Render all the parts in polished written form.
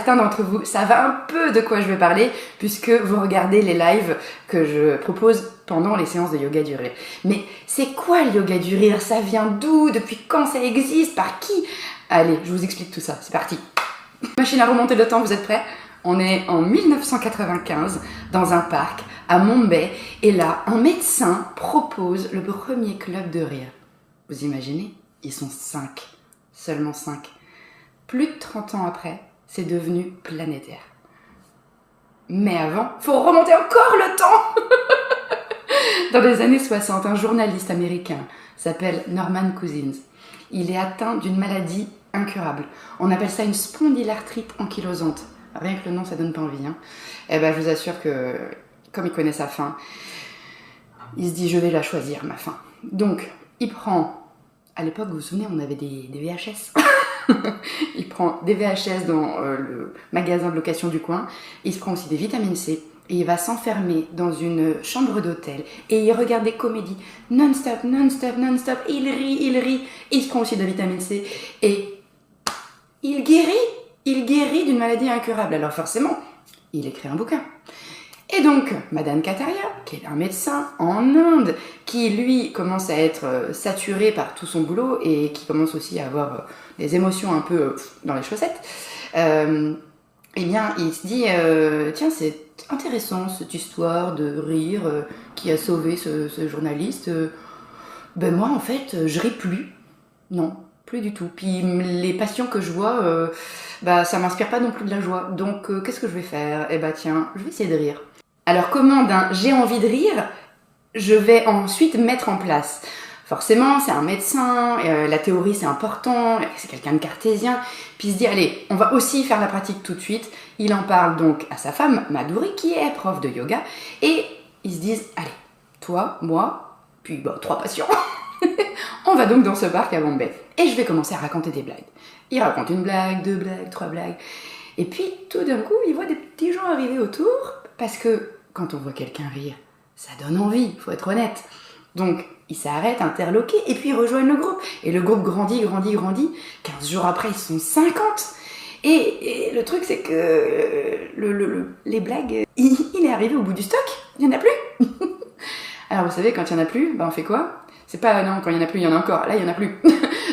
certains d'entre vous savent un peu de quoi je vais parler puisque vous regardez les lives que je propose pendant les séances de yoga du rire. Mais c'est quoi le yoga du rire? Ça vient d'où? Depuis quand ça existe? Par qui? Allez, je vous explique tout ça, c'est parti. Machine à remonter le temps, vous êtes prêts? On est en 1995 dans un parc à Mumbai et là, un médecin propose le premier club de rire. Vous imaginez? Ils sont 5, seulement 5. Plus de 30 ans après, c'est devenu planétaire. Mais avant, faut remonter encore le temps. Dans les années 60, un journaliste américain s'appelle Norman Cousins. Il est atteint d'une maladie incurable. On appelle ça une spondylarthrite ankylosante. Rien que le nom, ça donne pas envie. Hein. Eh ben, je vous assure que, comme il connaît sa fin, il se dit, je vais la choisir, ma fin. Donc, il prend, à l'époque, vous vous souvenez, on avait des VHS. Il prend des VHS dans le magasin de location du coin. Il se prend aussi des vitamines C. Et il va s'enfermer dans une chambre d'hôtel. Et il regarde des comédies non-stop, non-stop, non-stop. Il rit. Il se prend aussi de la vitamine C. Et il guérit d'une maladie incurable. Alors forcément, il écrit un bouquin. Et donc, Madan Kataria, qui est un médecin en Inde, qui lui commence à être saturé par tout son boulot et qui commence aussi à avoir des émotions un peu dans les chaussettes, eh bien, il se dit, tiens, c'est intéressant cette histoire de rire qui a sauvé ce journaliste. Ben moi, en fait, je ris plus. Non, plus du tout. Puis les patients que je vois, bah ça m'inspire pas non plus de la joie. Donc, qu'est-ce que je vais faire? Eh ben tiens, je vais essayer de rire. Alors, comment d'un j'ai envie de rire, je vais ensuite mettre en place? Forcément, c'est un médecin, la théorie c'est important, c'est quelqu'un de cartésien, puis il se dit, allez, on va aussi faire la pratique tout de suite. Il en parle donc à sa femme, Madhuri, qui est prof de yoga, et ils se disent, allez, toi, moi, puis bon, 3 patients, on va donc dans ce parc à Bombay, et je vais commencer à raconter des blagues. Il raconte une blague, 2 blagues, 3 blagues, et puis tout d'un coup, il voit des petits gens arriver autour, parce que quand on voit quelqu'un rire, ça donne envie, il faut être honnête. Donc, ils s'arrêtent, interloqués, et puis ils rejoignent le groupe. Et le groupe grandit. 15 jours après, ils sont 50. Et le truc, c'est que les blagues, il est arrivé au bout du stock. Il n'y en a plus. Alors, vous savez, quand il n'y en a plus, ben on fait quoi? C'est pas, non, quand il n'y en a plus, il y en a encore. Là, il n'y en a plus.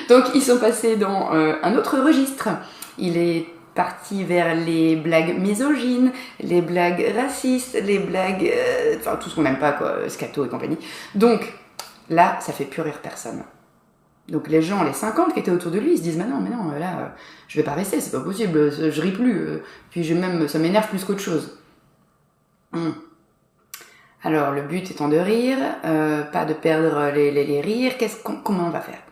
Donc, ils sont passés dans un autre registre. Il est parti vers les blagues misogynes, les blagues racistes, les blagues... enfin, tout ce qu'on n'aime pas, quoi, scato et compagnie. Donc, là, ça fait plus rire personne. Donc, les gens, les 50 qui étaient autour de lui, ils se disent, mais non, là, je vais pas rester, c'est pas possible, je ris plus. Puis, même, ça m'énerve plus qu'autre chose. Alors, le but étant de rire, pas de perdre les rires, comment on va faire?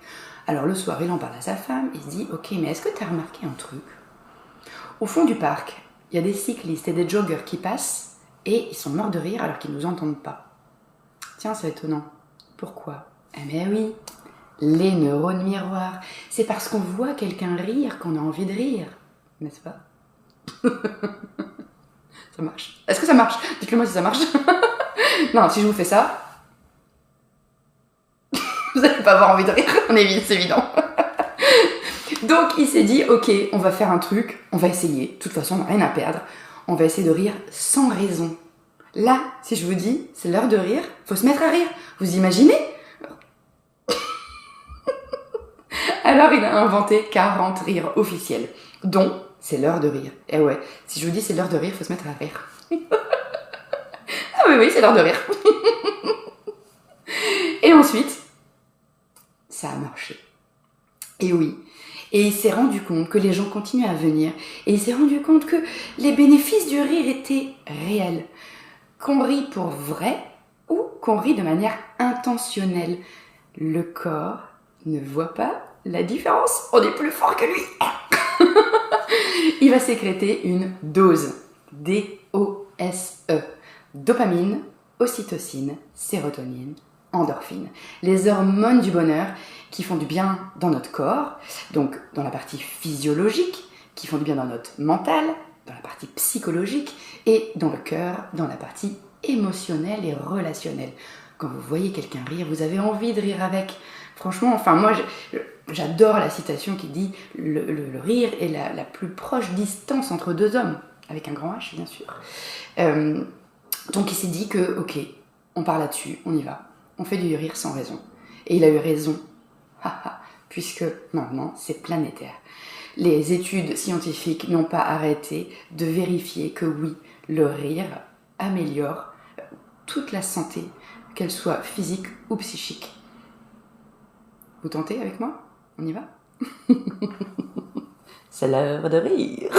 Alors, le soir, il en parle à sa femme, il se dit, ok, mais est-ce que tu as remarqué un truc? Au fond du parc, il y a des cyclistes et des joggers qui passent et ils sont morts de rire alors qu'ils ne nous entendent pas. Tiens, c'est étonnant. Pourquoi? Eh bien oui, les neurones miroirs. C'est parce qu'on voit quelqu'un rire qu'on a envie de rire, n'est-ce pas? Ça marche. Est-ce que ça marche? Dites-le moi si ça marche. Non, si je vous fais ça, vous n'allez pas avoir envie de rire, c'est évident. Donc il s'est dit, ok, on va faire un truc, on va essayer. De toute façon, on n'a rien à perdre. On va essayer de rire sans raison. Là, si je vous dis, c'est l'heure de rire, faut se mettre à rire. Vous imaginez? Alors il a inventé 40 rires officiels, dont c'est l'heure de rire. Et ouais, si je vous dis c'est l'heure de rire, faut se mettre à rire. Ah oui, c'est l'heure de rire. Et ensuite, ça a marché. Et oui. Et il s'est rendu compte que les gens continuaient à venir. Et il s'est rendu compte que les bénéfices du rire étaient réels. Qu'on rit pour vrai ou qu'on rit de manière intentionnelle. Le corps ne voit pas la différence. On est plus fort que lui. Il va sécréter une dose. D-O-S-E. Dopamine, ocytocine, sérotonine, endorphine. Les hormones du bonheur qui font du bien dans notre corps, donc dans la partie physiologique, qui font du bien dans notre mental, dans la partie psychologique, et dans le cœur, dans la partie émotionnelle et relationnelle. Quand vous voyez quelqu'un rire, vous avez envie de rire avec. Franchement, enfin moi j'adore la citation qui dit le rire est la plus proche distance entre deux hommes, avec un grand H bien sûr. Donc il s'est dit que ok, on part là-dessus, on y va, on fait du rire sans raison. Et il a eu raison, puisque maintenant c'est planétaire. Les études scientifiques n'ont pas arrêté de vérifier que oui, le rire améliore toute la santé, qu'elle soit physique ou psychique. Vous tentez avec moi? On y va? C'est l'heure de rire.